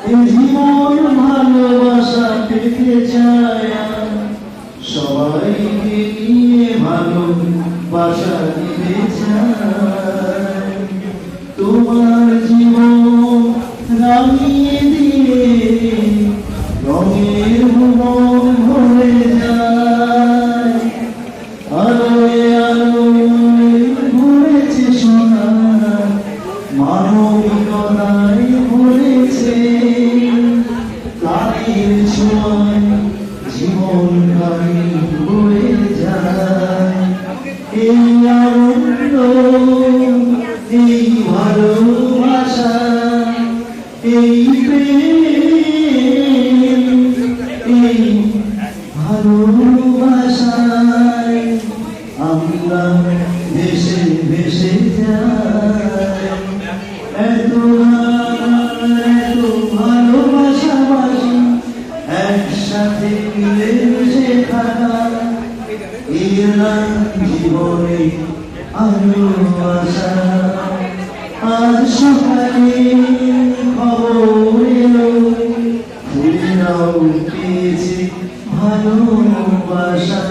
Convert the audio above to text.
এই জীবন ভালোবাসা পেতে চায়, সবাইকে নিয়ে ভালোবাসা দিতে চায়। তোমার জীবন রাঙিয়ে দিয়ে রঙের ভুবন ভরে যায়। আলোয় আলোয় ভরেছে সোনা, মানবিকতায় ভরেছে। তাদের ছোঁয়ায় জীবন গাড়ি বয়ে যায়। এই আনন্দ, এই ভালোবাসা, এই প্রেম, এই ভালোবাসায় আমরা ভেসে ভেসে যাই। এত এত ভালোবাসাবাসি একসাথে মিলে মিশে থাকা, এর নাম জীবনে আলো আসা। আজ সকালে খবর এলো, ফুলেরাও পেয়েছে ভালোবাসা।